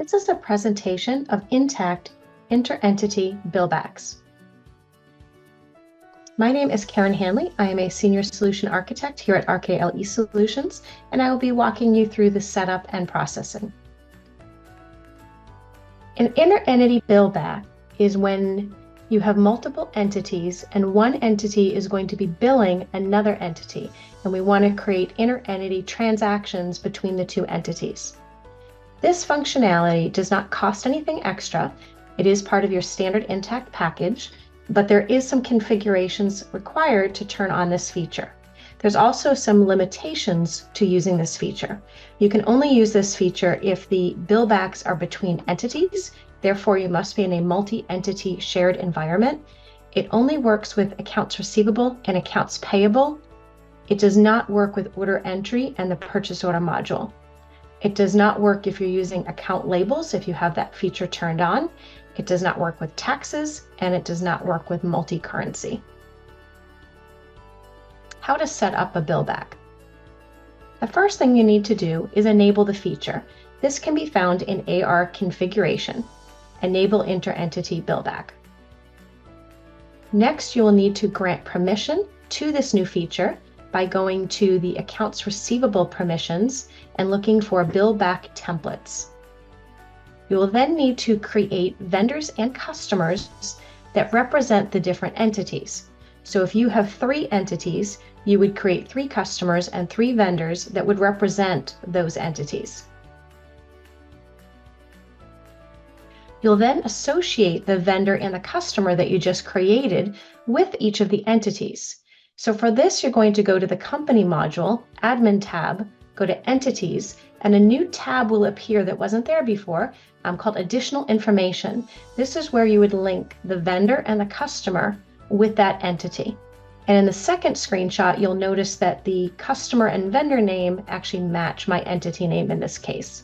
This is a presentation of Intacct Inter-Entity Billbacks. My name is Karen Hanley. I am a Senior Solution Architect here at RKL eSolutions, and I will be walking you through the setup and processing. An inter-entity billback is when you have multiple entities and one entity is going to be billing another entity, and we want to create inter-entity transactions between the two entities. This functionality does not cost anything extra. It is part of your standard Intacct package, but there is some configurations required to turn on this feature. There's also some limitations to using this feature. You can only use this feature if the billbacks are between entities. Therefore, you must be in a multi-entity shared environment. It only works with Accounts Receivable and Accounts Payable. It does not work with order entry and the purchase order module. It does not work if you're using account labels, if you have that feature turned on. It does not work with taxes, and it does not work with multi-currency. How to set up a billback. The first thing you need to do is enable the feature. This can be found in AR configuration, enable inter-entity billback. Next, you will need to grant permission to this new feature by going to the Accounts Receivable permissions and looking for billback templates. You will then need to create vendors and customers that represent the different entities. So if you have 3 entities, you would create 3 customers and 3 vendors that would represent those entities. You'll then associate the vendor and the customer that you just created with each of the entities. So for this, you're going to go to the Company module, Admin tab, go to Entities, and a new tab will appear that wasn't there before, called Additional Information. This is where you would link the vendor and the customer with that entity. And in the second screenshot, you'll notice that the customer and vendor name actually match my entity name in this case.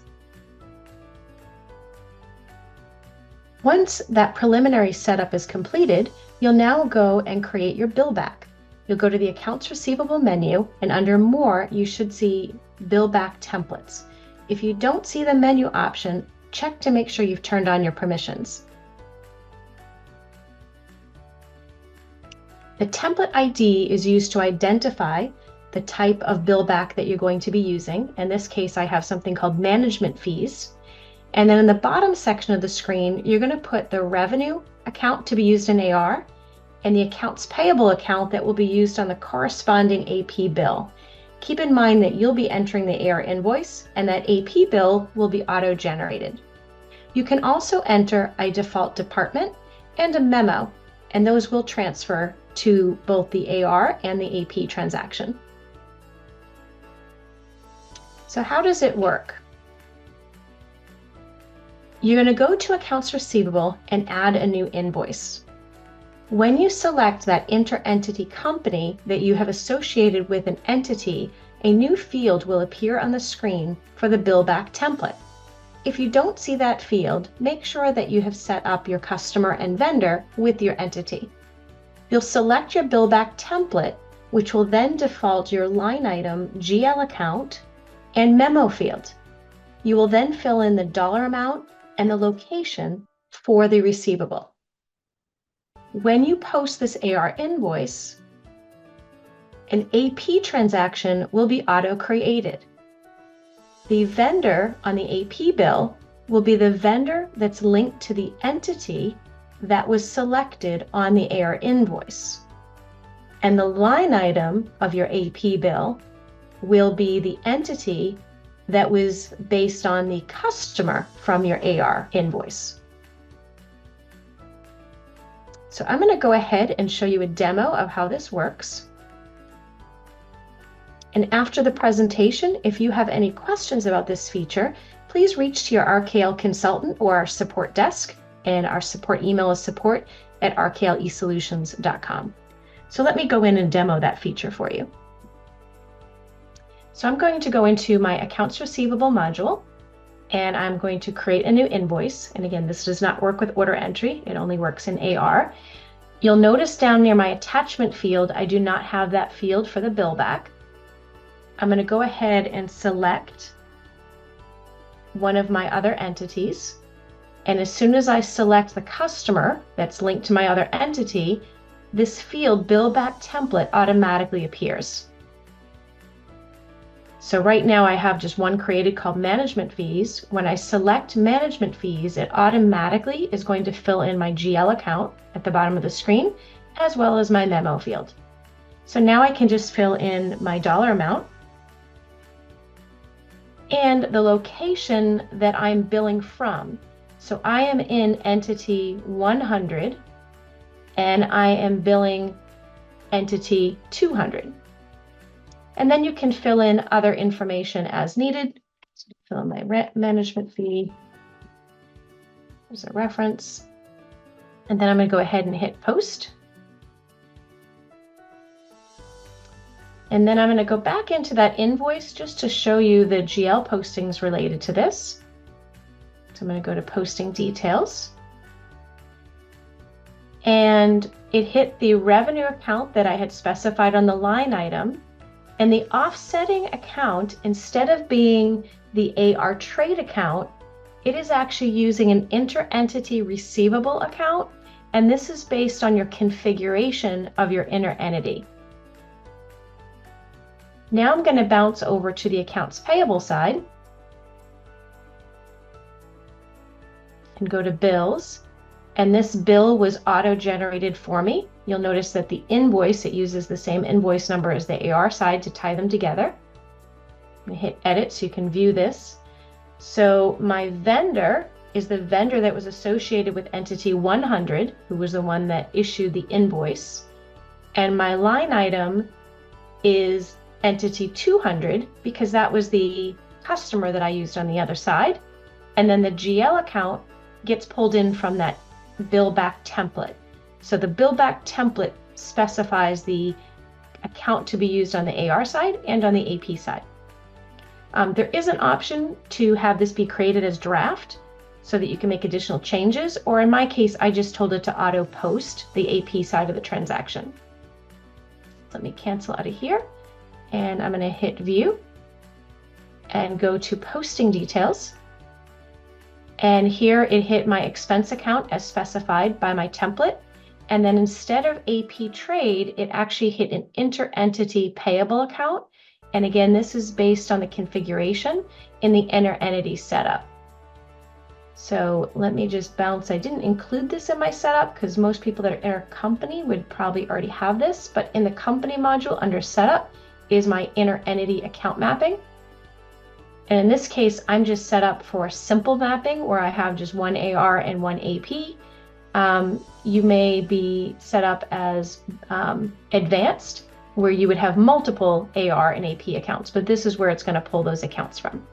Once that preliminary setup is completed, you'll now go and create your billback. You'll go to the Accounts Receivable menu, and under More, you should see Billback Templates. If you don't see the menu option, check to make sure you've turned on your permissions. The template ID is used to identify the type of billback that you're going to be using. In this case, I have something called Management Fees. And then in the bottom section of the screen, you're going to put the revenue account to be used in AR and the Accounts Payable account that will be used on the corresponding AP bill. Keep in mind that you'll be entering the AR invoice and that AP bill will be auto-generated. You can also enter a default department and a memo, and those will transfer to both the AR and the AP transaction. So how does it work? You're going to go to Accounts Receivable and add a new invoice. When you select that inter-entity company that you have associated with an entity, a new field will appear on the screen for the billback template. If you don't see that field, make sure that you have set up your customer and vendor with your entity. You'll select your billback template, which will then default your line item GL account and memo field. You will then fill in the dollar amount and the location for the receivable. When you post this AR invoice, an AP transaction will be auto-created. The vendor on the AP bill will be the vendor that's linked to the entity that was selected on the AR invoice. And the line item of your AP bill will be the entity that was based on the customer from your AR invoice. So I'm going to go ahead and show you a demo of how this works. And after the presentation, if you have any questions about this feature, please reach to your RKL consultant or our support desk, and our support email is support@rklesolutions.com. So let me go in and demo that feature for you. So I'm going to go into my Accounts Receivable module, and I'm going to create a new invoice. And again, this does not work with order entry. It only works in AR. You'll notice down near my attachment field, I do not have that field for the billback. I'm going to go ahead and select one of my other entities. And as soon as I select the customer that's linked to my other entity, this field bill back template automatically appears. So right now I have just one created called management fees. When I select management fees, it automatically is going to fill in my GL account at the bottom of the screen, as well as my memo field. So now I can just fill in my dollar amount and the location that I'm billing from. So I am in entity 100 and I am billing entity 200. And then you can fill in other information as needed. So fill in my management fee. There's a reference. And then I'm going to go ahead and hit post. And then I'm going to go back into that invoice just to show you the GL postings related to this. So I'm going to go to posting details. And it hit the revenue account that I had specified on the line item. And the offsetting account, instead of being the AR trade account, it is actually using an inter-entity receivable account. And this is based on your configuration of your inter-entity. Now I'm going to bounce over to the accounts payable side and go to bills. And this bill was auto-generated for me. You'll notice that the invoice, it uses the same invoice number as the AR side to tie them together. I'm going to hit edit so you can view this. So my vendor is the vendor that was associated with entity 100, who was the one that issued the invoice. And my line item is entity 200 because that was the customer that I used on the other side. And then the GL account gets pulled in from that bill back template. So the bill back template specifies the account to be used on the AR side and on the AP side. There is an option to have this be created as draft so that you can make additional changes, or in my case, I just told it to auto post the AP side of the transaction. Let me cancel out of here. And I'm going to hit view and go to posting details. And here it hit my expense account as specified by my template. And then instead of AP trade, it actually hit an inter-entity payable account. And again, this is based on the configuration in the inter-entity setup. So let me just bounce. I didn't include this in my setup because most people that are inter-company would probably already have this. But in the company module under setup is my inter-entity account mapping. And in this case, I'm just set up for simple mapping where I have just one AR and one AP. You may be set up as advanced, where you would have multiple AR and AP accounts, but this is where it's going to pull those accounts from.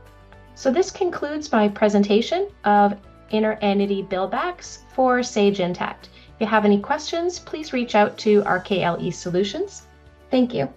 So this concludes my presentation of inter-entity billbacks for Sage Intacct. If you have any questions, please reach out to RKLE Solutions. Thank you.